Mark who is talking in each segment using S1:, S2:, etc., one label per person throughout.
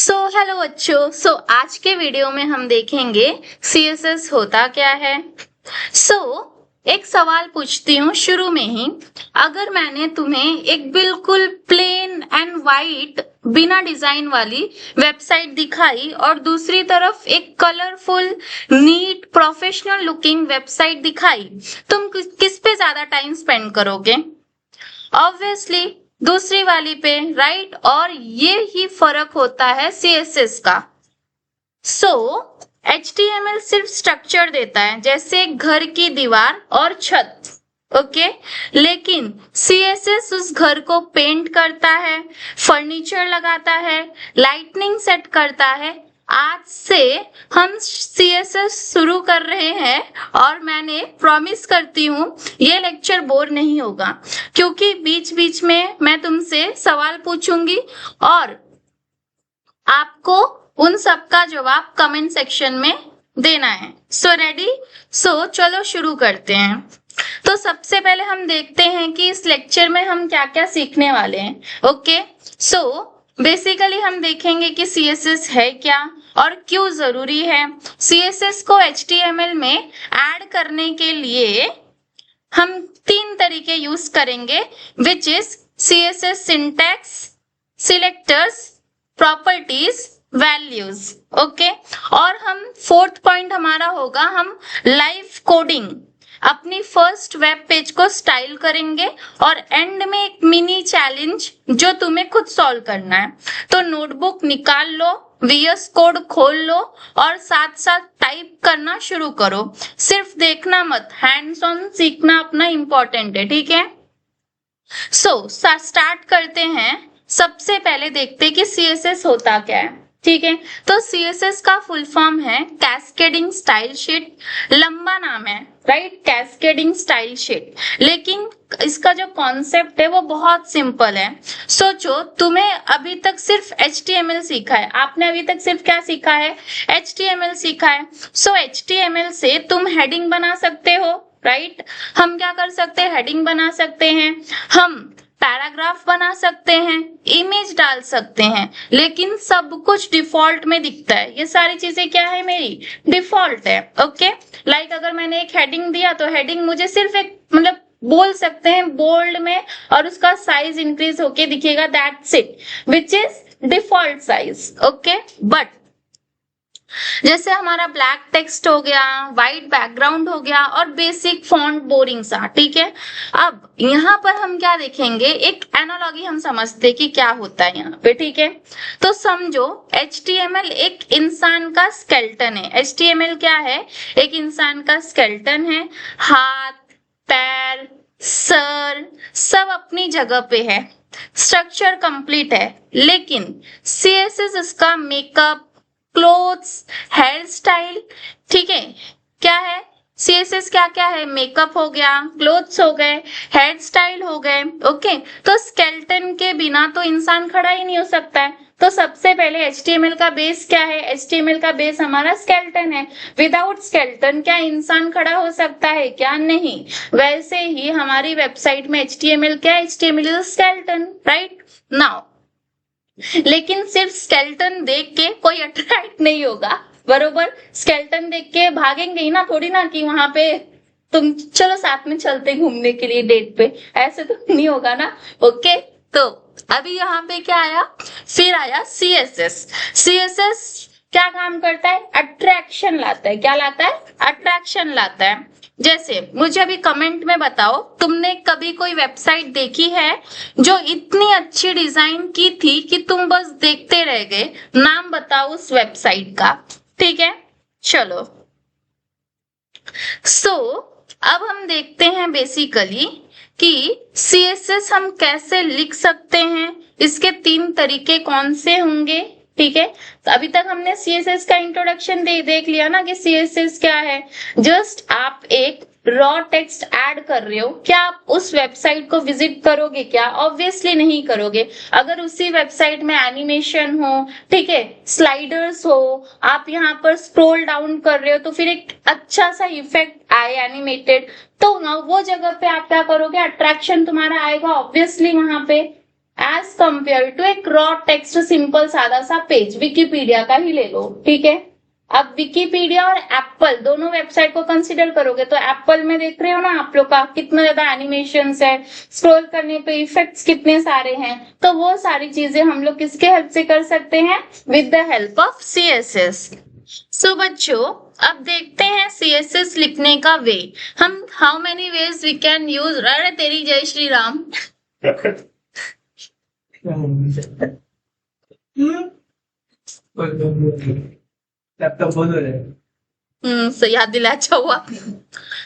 S1: Hello बच्चों। आज के वीडियो में हम देखेंगे सीएसएस होता क्या है। एक सवाल पूछती हूँ शुरू में ही। अगर मैंने तुम्हें एक बिल्कुल प्लेन एंड वाइट बिना डिजाइन वाली वेबसाइट दिखाई और दूसरी तरफ एक colourful neat professional looking website दिखाई, तुम किस पे ज्यादा टाइम स्पेंड करोगे? ऑब्वियसली दूसरी वाली पे, राइट? और ये ही फर्क होता है सीएसएस का। HTML सिर्फ स्ट्रक्चर देता है, जैसे घर की दीवार और छत, ओके? लेकिन सीएसएस उस घर को पेंट करता है, फर्नीचर लगाता है, लाइटनिंग सेट करता है। आज से हम सीएसएस शुरू कर रहे हैं और मैंने प्रॉमिस करती हूँ ये लेक्चर बोर नहीं होगा, क्योंकि बीच बीच में मैं तुमसे सवाल पूछूंगी और आपको उन सब का जवाब कमेंट सेक्शन में देना है। रेडी? चलो शुरू करते हैं। तो सबसे पहले हम देखते हैं कि इस लेक्चर में हम क्या क्या सीखने वाले हैं। ओके, बेसिकली हम देखेंगे कि सीएसएस है क्या और क्यों जरूरी है। सीएसएस को HTML में ऐड करने के लिए हम 3 तरीके यूज करेंगे, which is CSS syntax, selectors, properties, values. Okay, और हम 4th पॉइंट हमारा होगा, हम लाइव कोडिंग अपनी फर्स्ट वेब पेज को स्टाइल करेंगे और एंड में एक मिनी चैलेंज जो तुम्हें खुद सॉल्व करना है। तो नोटबुक निकाल लो, VS कोड खोल लो और साथ साथ टाइप करना शुरू करो। सिर्फ देखना मत, हैंड्स ऑन सीखना अपना इंपॉर्टेंट है, ठीक है? स्टार्ट करते हैं। सबसे पहले देखते हैं कि CSS होता क्या है, ठीक है? तो CSS का फुल फॉर्म है कैस्केडिंग स्टाइल शीट। लंबा नाम है, राइट? Cascading style sheet. लेकिन इसका जो कॉन्सेप्ट है वो बहुत सिंपल है। सोचो, तुम्हें अभी तक सिर्फ HTML सीखा है। आपने अभी तक सिर्फ क्या सीखा है? HTML सीखा है। HTML से तुम हेडिंग बना सकते हो, राइट? हम क्या कर सकते हैं? हेडिंग बना सकते हैं, हम पैराग्राफ बना सकते हैं, इमेज डाल सकते हैं, लेकिन सब कुछ डिफॉल्ट में दिखता है। ये सारी चीजें क्या है? मेरी डिफॉल्ट है। ओके, लाइक अगर मैंने एक हेडिंग दिया तो हेडिंग मुझे सिर्फ एक बोल सकते हैं बोल्ड में और उसका साइज इंक्रीज होके दिखेगा, that's it, which is default size. Okay, but जैसे हमारा ब्लैक टेक्स्ट हो गया, व्हाइट बैकग्राउंड हो गया और बेसिक फॉन्ट बोरिंग सा, ठीक है? अब यहाँ पर हम क्या देखेंगे, एक एनालॉजी हम समझते कि क्या होता है यहाँ पे, ठीक है? तो समझो HTML एक इंसान का स्केलेटन है। HTML क्या है? एक इंसान का स्केलेटन है। हाथ, पैर, सर सब अपनी जगह पे है, स्ट्रक्चर कंप्लीट है। लेकिन CSS इसका मेकअप, क्लोथ्स, हेयर स्टाइल, ठीक है? क्या है? CSS क्या क्या है? मेकअप हो गया, क्लोथ्स हो गए, हेयर स्टाइल हो गए। ओके, तो स्केलेटन के बिना तो इंसान खड़ा ही नहीं हो सकता है। तो सबसे पहले HTML का बेस क्या है? HTML का बेस हमारा स्केलेटन है। विदाउट स्केलेटन क्या इंसान खड़ा हो सकता है? क्या नहीं? वैसे ही हमारी वेबसाइट में HTML क्या है? HTML is skeleton, right? Now लेकिन सिर्फ स्केलेटन देख के कोई अट्रैक्ट नहीं होगा, बरोबर? स्केलेटन देख के भागेंगे ही ना, थोड़ी ना कि वहां पे तुम चलो साथ में चलते घूमने के लिए डेट पे, ऐसे तो नहीं होगा ना। ओके, तो अभी यहाँ पे क्या आया? फिर आया CSS। CSS क्या काम करता है? अट्रैक्शन लाता है। क्या लाता है? अट्रैक्शन लाता है। जैसे मुझे अभी कमेंट में बताओ, तुमने कभी कोई वेबसाइट देखी है जो इतनी अच्छी डिजाइन की थी कि तुम बस देखते रह गए? नाम बताओ उस वेबसाइट का, ठीक है? चलो, अब हम देखते हैं बेसिकली कि CSS हम कैसे लिख सकते हैं, इसके 3 तरीके कौन से होंगे, ठीक है? तो अभी तक हमने CSS का इंट्रोडक्शन देख लिया ना कि CSS क्या है। जस्ट आप एक रॉ टेक्स्ट ऐड कर रहे हो, क्या आप उस वेबसाइट को विजिट करोगे? क्या? ऑब्वियसली नहीं करोगे। अगर उसी वेबसाइट में एनिमेशन हो, ठीक है, स्लाइडर्स हो, आप यहाँ पर स्क्रॉल डाउन कर रहे हो तो फिर एक अच्छा सा इफेक्ट आए एनिमेटेड, तो वो जगह पे आप क्या करोगे? अट्रैक्शन तुम्हारा आएगा ऑब्वियसली वहां पे, एज कंपेयर टू एक रॉ टेक्स्ट सिंपल सादा सा पेज, विकिपीडिया का ही ले लो, ठीक है। अब विकिपीडिया और एप्पल दोनों वेबसाइट को कंसीडर करोगे तो एप्पल में देख रहे हो ना आप लोग का कितना ज्यादा एनिमेशंस है, स्क्रॉल करने पे इफेक्ट्स कितने सारे हैं, तो वो सारी चीजें हम लोग किसके हेल्प से कर सकते हैं, with the help of CSS. So बच्चों अब देखते हैं सीएसएस लिखने का वे। हम how many ways we can use, अरे तेरी जय श्री राम।
S2: लैपटॉप बंद हो जाएगा।
S1: सो याद दिला, अच्छा हुआ।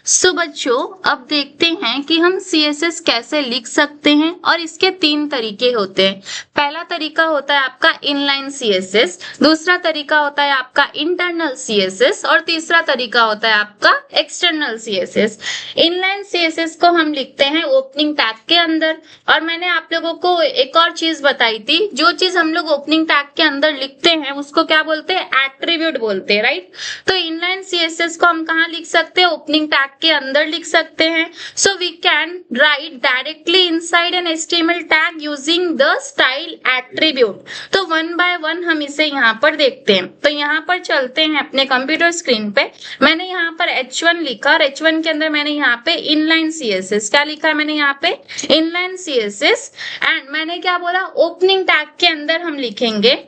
S1: सो बच्चों अब देखते हैं कि हम सीएसएस कैसे लिख सकते हैं, और इसके 3 तरीके होते हैं। पहला तरीका होता है आपका इनलाइन सीएसएस, दूसरा तरीका होता है आपका इंटरनल सीएसएस, और तीसरा तरीका होता है आपका एक्सटर्नल सीएसएस। इनलाइन सीएसएस को हम लिखते हैं ओपनिंग टैग के अंदर, और मैंने आप लोगों को एक और चीज बताई थी, जो चीज हम लोग ओपनिंग टैग के अंदर लिखते हैं उसको क्या बोलते हैं, एट्रीब्यूट बोलते हैं, राइट। तो इनलाइन सीएसएस को हम कहाँ लिख सकते हैं, ओपनिंग टैग के अंदर लिख सकते हैं। So we can write directly inside an HTML tag using the style attribute. तो 1 बाय 1 हम इसे यहाँ पर देखते हैं। तो यहाँ पर चलते हैं अपने कंप्यूटर स्क्रीन पे। मैंने यहाँ पर H1 लिखा, और H1 के अंदर मैंने यहाँ पे इनलाइन सीएसएस क्या लिखा है, मैंने यहाँ पे इनलाइन सीएसएस, एंड मैंने क्या बोला, ओपनिंग टैग के अंदर हम लिखेंगे।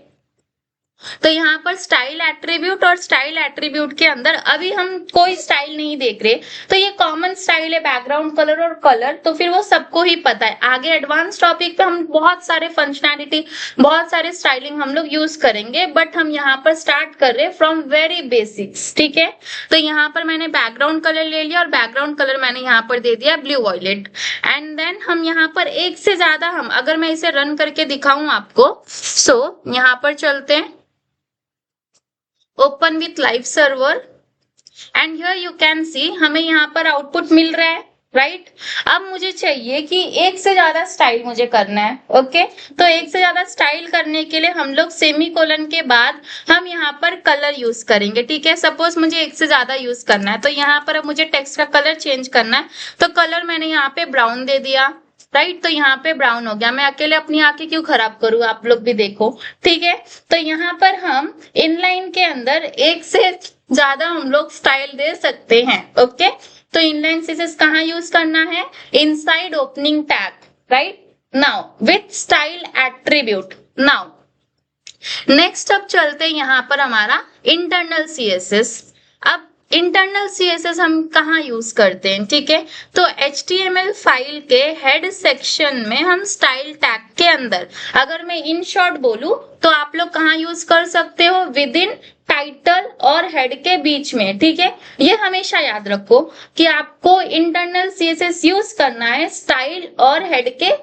S1: तो यहाँ पर स्टाइल एट्रीब्यूट, और स्टाइल एट्रीब्यूट के अंदर अभी हम कोई स्टाइल नहीं देख रहे, तो ये कॉमन स्टाइल है बैकग्राउंड कलर और कलर, तो फिर वो सबको ही पता है। आगे एडवांस टॉपिक पे हम बहुत सारे फंक्शनैलिटी, बहुत सारे स्टाइलिंग हम लोग यूज करेंगे, बट हम यहाँ पर स्टार्ट कर रहे हैं फ्रॉम वेरी बेसिक्स, ठीक है। तो यहाँ पर मैंने बैकग्राउंड कलर ले लिया, और बैकग्राउंड कलर मैंने यहाँ पर दे दिया ब्लू वॉयलेट, एंड देन हम यहाँ पर एक से ज्यादा, हम अगर मैं इसे रन करके दिखाऊं आपको, सो यहाँ पर चलते हैं, open with live server, and here you can see हमें यहाँ पर आउटपुट मिल रहा है, राइट। अब मुझे चाहिए कि एक से ज्यादा स्टाइल मुझे करना है, ओके। तो एक से ज्यादा स्टाइल करने के लिए हम लोग सेमीकोलन के बाद हम यहाँ पर कलर यूज करेंगे, ठीक है। सपोज मुझे एक से ज्यादा यूज करना है, तो यहाँ पर अब मुझे टेक्स्ट का कलर चेंज करना है, तो कलर मैंने यहाँ पे ब्राउन दे दिया, राइट। तो यहाँ पे ब्राउन हो गया। मैं अकेले अपनी आंखें क्यों खराब करूं, आप लोग भी देखो, ठीक है। तो यहाँ पर हम इनलाइन के अंदर एक से ज्यादा हम लोग स्टाइल दे सकते हैं, ओके। तो इनलाइन सीएसएस कहाँ यूज करना है, inside opening tag, right. Now with style attribute. Now next अब चलते हैं यहाँ पर हमारा इंटरनल सीएसएस। अब इंटरनल सीएसएस हम कहाँ यूज करते हैं, ठीक है। तो HTML फाइल के हेड सेक्शन में हम स्टाइल टैग के अंदर, अगर मैं इन शॉर्ट बोलूं तो आप लोग कहाँ यूज कर सकते हो, विद इन टाइटल और हेड के बीच में, ठीक है। ये हमेशा याद रखो कि आपको इंटरनल सीएसएस यूज करना है स्टाइल और हेड के,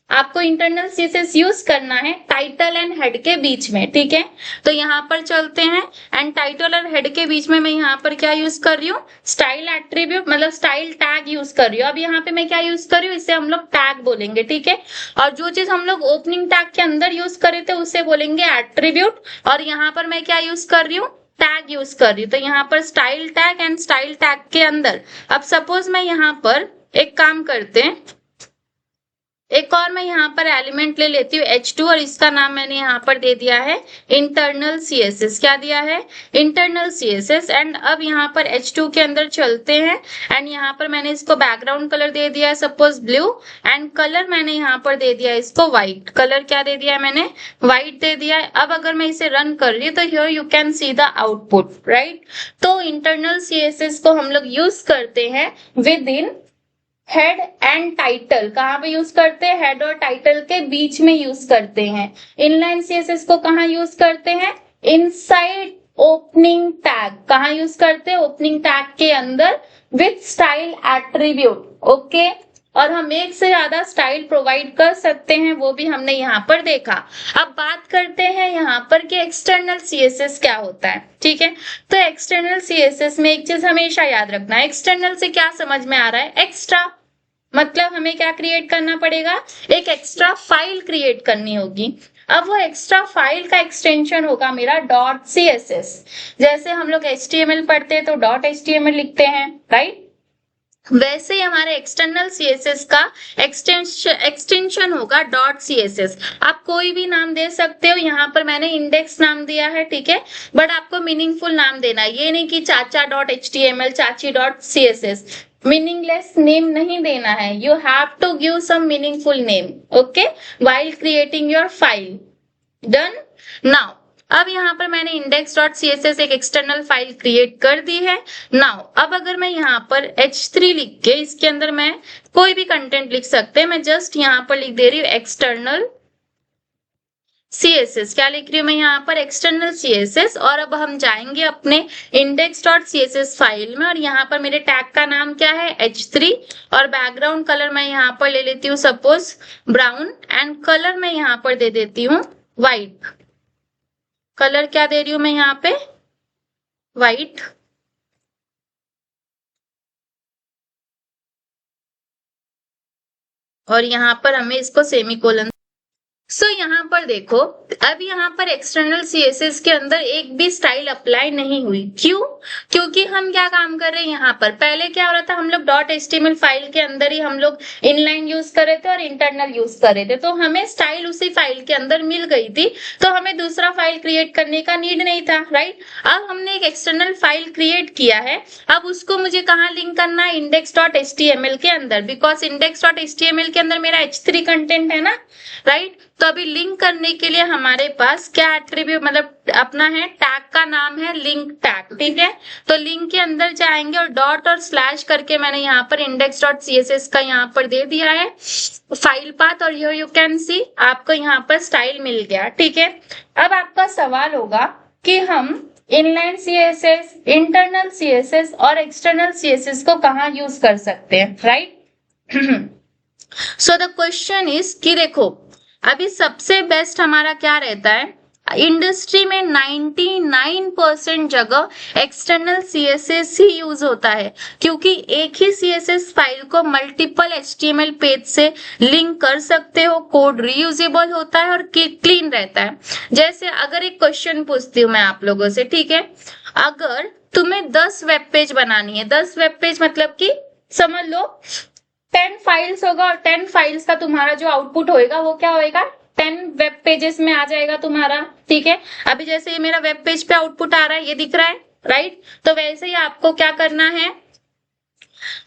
S1: आपको इंटरनल सीएसएस यूज करना है टाइटल एंड हेड के बीच में, ठीक है। तो यहाँ पर चलते हैं, एंड टाइटल और हेड के बीच में मैं यहाँ पर क्या यूज कर रही हूँ, स्टाइल एट्रीब्यूट, मतलब स्टाइल टैग यूज कर रही हूँ। अब यहाँ पे मैं क्या यूज कर रही हूँ, इसे हम लोग टैग बोलेंगे, ठीक है। और जो चीज हम लोग ओपनिंग टैग के अंदर यूज करे थे उसे बोलेंगे एट्रीब्यूट, और यहाँ पर मैं क्या यूज कर रही हूँ, टैग यूज कर रही हूँ। तो यहाँ पर style tag and style tag के अंदर, अब सपोज मैं यहाँ पर एक काम करते हैं, एक और मैं यहाँ पर एलिमेंट ले लेती हूँ H2, और इसका नाम मैंने यहाँ पर दे दिया है इंटरनल सीएसएस। क्या दिया है, इंटरनल सीएसएस। एंड अब यहाँ पर H2 के अंदर चलते हैं, एंड यहाँ पर मैंने इसको बैकग्राउंड कलर दे दिया है सपोज ब्लू, एंड कलर मैंने यहाँ पर दे दिया है इसको व्हाइट। कलर क्या दे दिया है मैंने, व्हाइट दे दिया है। अब अगर मैं इसे रन कर रही हूँ तो here you can see the output, right. तो इंटरनल सीएसएस को हम लोग यूज करते हैं with in head and title. कहाँ पे यूज करते हैं, हेड और टाइटल के बीच में यूज करते हैं। इनलाइन सीएसएस को कहाँ यूज करते हैं, इनसाइड ओपनिंग टैग। कहाँ यूज करते हैं, ओपनिंग टैग के अंदर विथ स्टाइल एट्रीब्यूट, ओके। और हम एक से ज्यादा स्टाइल प्रोवाइड कर सकते हैं, वो भी हमने यहाँ पर देखा। अब बात करते हैं यहाँ पर कि एक्सटर्नल सीएसएस क्या होता है, ठीक है। तो एक्सटर्नल सीएसएस में एक चीज हमेशा याद रखना है, एक्सटर्नल से क्या समझ में आ रहा है, एक्स्ट्रा, मतलब हमें क्या क्रिएट करना पड़ेगा, एक एक्स्ट्रा फाइल क्रिएट करनी होगी। अब वो एक्स्ट्रा फाइल का एक्सटेंशन होगा मेरा .css। जैसे हम लोग HTML पढ़ते हैं तो .html लिखते हैं, राइट। वैसे ही हमारे एक्सटर्नल सीएसएस का एक्सटेंशन होगा डॉट सीएसएस। आप कोई भी नाम दे सकते हो, यहाँ पर मैंने इंडेक्स नाम दिया है, ठीक है, बट आपको मीनिंगफुल नाम देना है, ये नहीं कि चाचा डॉट HTML, चाची डॉट CSS, मीनिंगलेस नेम नहीं देना है। You have to give some meaningful name, okay, while creating your file. Done. Now अब यहाँ पर मैंने index.css एक एक्सटर्नल फाइल क्रिएट कर दी है। नाउ अब अगर मैं यहाँ पर H3 लिख के इसके अंदर मैं कोई भी कंटेंट लिख सकते हैं, मैं जस्ट यहाँ पर लिख दे रही हूँ एक्सटर्नल CSS। क्या लिख रही हूँ मैं यहाँ पर? External CSS। और अब हम जाएंगे अपने index.css फाइल में, और यहाँ पर मेरे टैग का नाम क्या है? H3। और बैकग्राउंड कलर मैं यहाँ पर ले लेती हूँ सपोज ब्राउन, एंड कलर मैं यहाँ पर दे देती हूँ व्हाइट। कलर क्या दे रही हूँ मैं यहाँ पे? व्हाइट। और यहाँ पर हमें इसको सेमीकोलन। सो यहाँ पर देखो, अब यहाँ पर एक्सटर्नल CSS के अंदर एक भी स्टाइल अप्लाई नहीं हुई। क्यों? क्योंकि हम क्या काम कर रहे हैं यहाँ पर, पहले क्या हो रहा था, हम लोग .html फाइल के अंदर ही हम लोग इनलाइन यूज कर रहे थे और इंटरनल यूज कर रहे थे, तो हमें स्टाइल उसी फाइल के अंदर मिल गई थी, तो हमें दूसरा फाइल क्रिएट करने का नीड नहीं था, राइट। अब हमने एक एक्सटर्नल फाइल क्रिएट किया है, अब उसको मुझे कहाँ लिंक करना है? index.html के अंदर, बिकॉज index.html के अंदर मेरा H3 कंटेंट है ना, राइट। तो अभी लिंक करने के लिए हमारे पास क्या एट्रीब्यूट, मतलब अपना है, टैग का नाम है लिंक टैग, ठीक है। तो लिंक के अंदर जाएंगे और डॉट और स्लैश करके मैंने यहाँ पर index.css का यहाँ पर दे दिया है फाइल पाथ, और यू कैन सी आपको यहाँ पर स्टाइल मिल गया, ठीक है। अब आपका सवाल होगा कि हम इनलाइन CSS, इंटरनल CSS और एक्सटर्नल CSS को कहाँ यूज कर सकते हैं, right. So the question is कि देखो, अभी सबसे बेस्ट हमारा क्या रहता है, इंडस्ट्री में 99% जगह एक्सटर्नल CSS ही यूज होता है, क्योंकि एक ही CSS फाइल को मल्टीपल HTML पेज से लिंक कर सकते हो, कोड रीयूजेबल होता है और क्लीन रहता है। जैसे अगर एक क्वेश्चन पूछती हूँ मैं आप लोगों से, ठीक है, अगर तुम्हें 10 वेब पेज बनानी है, 10 वेब पेज मतलब कि समझ लो 10 फाइल्स होगा, और 10 फाइल्स का तुम्हारा जो आउटपुट होएगा वो क्या होएगा? 10 वेब पेजेस में आ जाएगा तुम्हारा, ठीक है। अभी जैसे ये मेरा वेब पेज पे आउटपुट आ रहा है, ये दिख रहा है, राइट। तो वैसे ही आपको क्या करना है,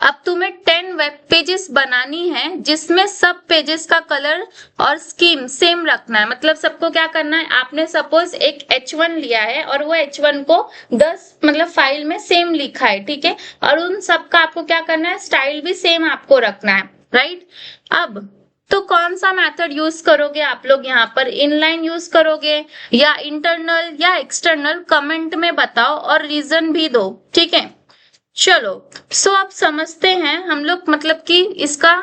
S1: अब तुम्हें 10 वेब पेजेस बनानी है जिसमें सब पेजेस का कलर और स्कीम सेम रखना है। मतलब सबको क्या करना है, आपने सपोज एक H1 लिया है और वो H1 को 10 मतलब फाइल में सेम लिखा है, ठीक है, और उन सब का आपको क्या करना है, स्टाइल भी सेम आपको रखना है, राइट। अब तो कौन सा मेथड यूज करोगे आप लोग यहाँ पर, इनलाइन यूज करोगे या इंटरनल या एक्सटर्नल? कमेंट में बताओ और रीजन भी दो, ठीक है। चलो, सो आप समझते हैं हम लोग, मतलब कि इसका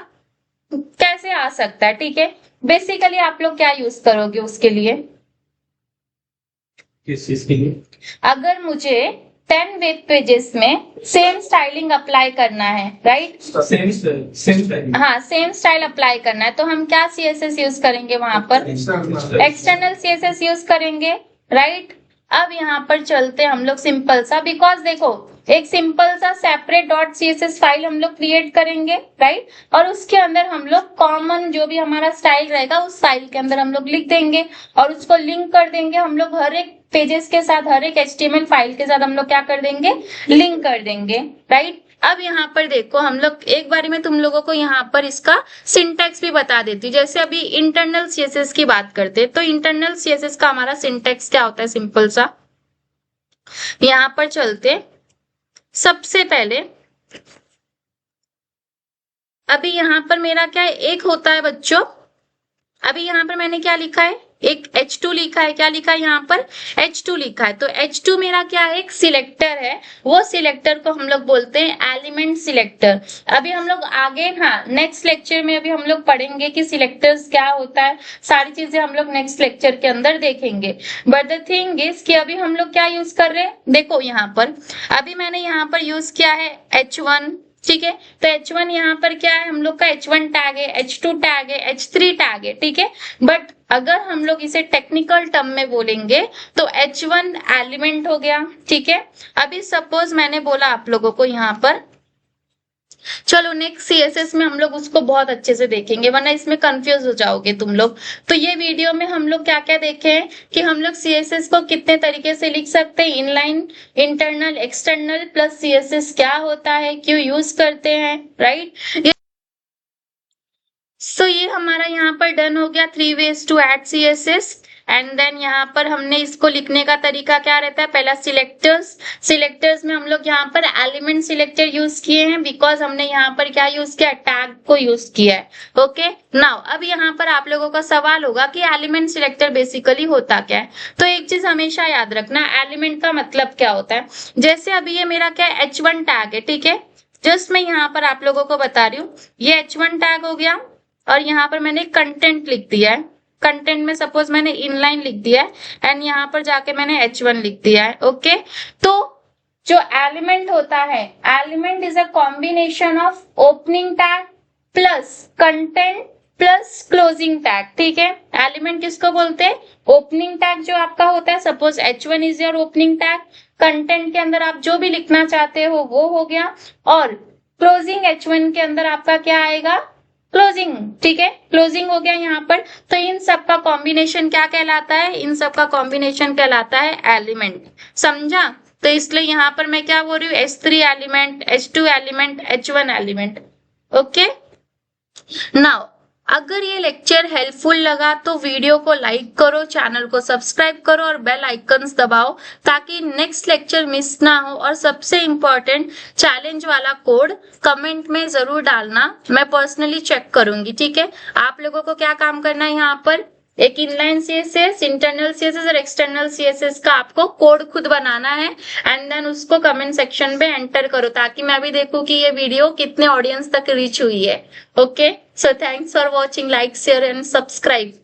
S1: कैसे आ सकता है, ठीक है। बेसिकली आप लोग क्या यूज करोगे उसके लिए?
S2: किस चीज के लिए?
S1: अगर मुझे 10 वेब पेजेस में सेम स्टाइलिंग अप्लाई करना है, राइट,
S2: सेम स्टाइल,
S1: हाँ सेम स्टाइल अप्लाई करना है, तो हम क्या CSS यूज करेंगे वहां पर? एक्सटर्नल CSS यूज करेंगे, राइट। अब यहाँ पर चलते हम लोग सिंपल सा, बिकॉज देखो एक सिंपल सा सेपरेट .css फाइल हम लोग क्रिएट करेंगे, राइट, और उसके अंदर हम लोग कॉमन जो भी हमारा स्टाइल रहेगा उस फाइल के अंदर हम लोग लिख देंगे और उसको लिंक कर देंगे हम लोग हर एक पेजेस के साथ, हर एक HTML फाइल के साथ हम लोग क्या कर देंगे, लिंक कर देंगे, राइट। अब यहाँ पर देखो, हम लोग एक बारी में तुम लोगों को यहाँ पर इसका सिंटैक्स भी बता देती हूँ। जैसे अभी इंटरनल CSS की बात करते हैं, तो इंटरनल CSS का हमारा सिंटैक्स क्या होता है, सिंपल सा, यहाँ पर चलते। सबसे पहले अभी यहाँ पर मेरा क्या है, एक होता है बच्चों, अभी यहाँ पर मैंने क्या लिखा है, एक H2 लिखा है, क्या लिखा है यहाँ पर, H2 लिखा है। तो H2 मेरा क्या है, एक सिलेक्टर है, वो सिलेक्टर को हम लोग बोलते हैं एलिमेंट सिलेक्टर। अभी हम लोग आगे, हाँ नेक्स्ट लेक्चर में अभी हम लोग पढ़ेंगे कि सिलेक्टर्स क्या होता है, सारी चीजें हम लोग नेक्स्ट लेक्चर के अंदर देखेंगे। बट द थिंग इज कि अभी हम लोग क्या यूज कर रहे हैं, देखो यहाँ पर अभी मैंने यहाँ पर यूज किया है H1, ठीक है। तो H1 यहाँ पर क्या है, हम लोग का H1 टैग है, H2 टैग है, H3 टैग है, ठीक है। बट अगर हम लोग इसे टेक्निकल टर्म में बोलेंगे तो H1 एलिमेंट हो गया, ठीक है। अभी सपोज मैंने बोला आप लोगों को यहाँ पर चलो नेक्स्ट सीएसएस में हम लोग उसको बहुत अच्छे से देखेंगे, वरना इसमें कंफ्यूज हो जाओगे तुम लोग। तो ये वीडियो में हम लोग क्या क्या देखे हैं कि हम लोग सीएसएस को कितने तरीके से लिख सकते हैं, inline, internal, external, plus CSS क्या होता है, क्यों यूज करते हैं, राइट। सो ये हमारा यहाँ पर डन हो गया 3 ways to add CSS. And then यहाँ पर हमने इसको लिखने का तरीका क्या रहता है, पहला सिलेक्टर्स में हम लोग यहाँ पर एलिमेंट सिलेक्टर यूज किए हैं, बिकॉज हमने यहाँ पर क्या यूज किया, टैग को यूज किया है। ओके नाउ अब यहाँ पर आप लोगों का सवाल होगा कि एलिमेंट सिलेक्टर बेसिकली होता क्या है। तो एक चीज हमेशा याद रखना, एलिमेंट का मतलब क्या होता है। जैसे अभी ये मेरा क्या H1 टैग है, ठीक है, जस्ट मैं यहाँ पर आप लोगों को बता रही हूँ, ये H1 टैग हो गया और यहाँ पर मैंने कंटेंट लिख दिया है। कंटेंट में सपोज मैंने इनलाइन लिख दिया है एंड यहाँ पर जाके मैंने H1 लिख दिया है। ओके तो जो एलिमेंट होता है, element is a combination of opening tag plus content plus closing tag, ठीक है। एलिमेंट किसको बोलते हैं, ओपनिंग टैग जो आपका होता है, suppose H1 is your opening tag, content के अंदर आप जो भी लिखना चाहते हो वो हो गया, और क्लोजिंग H1 के अंदर आपका क्या आएगा, क्लोजिंग, ठीक है, क्लोजिंग हो गया यहाँ पर। तो इन सब का कॉम्बिनेशन क्या कहलाता है, इन सब का कॉम्बिनेशन कहलाता है एलिमेंट, समझा। तो इसलिए यहाँ पर मैं क्या बोल रही हूँ, H3 element, H2 element, H1 element. Okay now अगर ये लेक्चर हेल्पफुल लगा तो वीडियो को लाइक करो, चैनल को सब्सक्राइब करो और बेल आइकन्स दबाओ ताकि नेक्स्ट लेक्चर मिस ना हो। और सबसे इम्पोर्टेंट, चैलेंज वाला कोड कमेंट में जरूर डालना, मैं पर्सनली चेक करूंगी, ठीक है। आप लोगों को क्या काम करना है, यहाँ पर एक इनलाइन सीएसएस, इंटरनल सीएसएस और एक्सटर्नल सीएसएस का आपको कोड खुद बनाना है एंड देन उसको कमेंट सेक्शन में एंटर करो ताकि मैं भी देखूं कि ये वीडियो कितने ऑडियंस तक रीच हुई है। Okay so thanks for watching, like share and subscribe.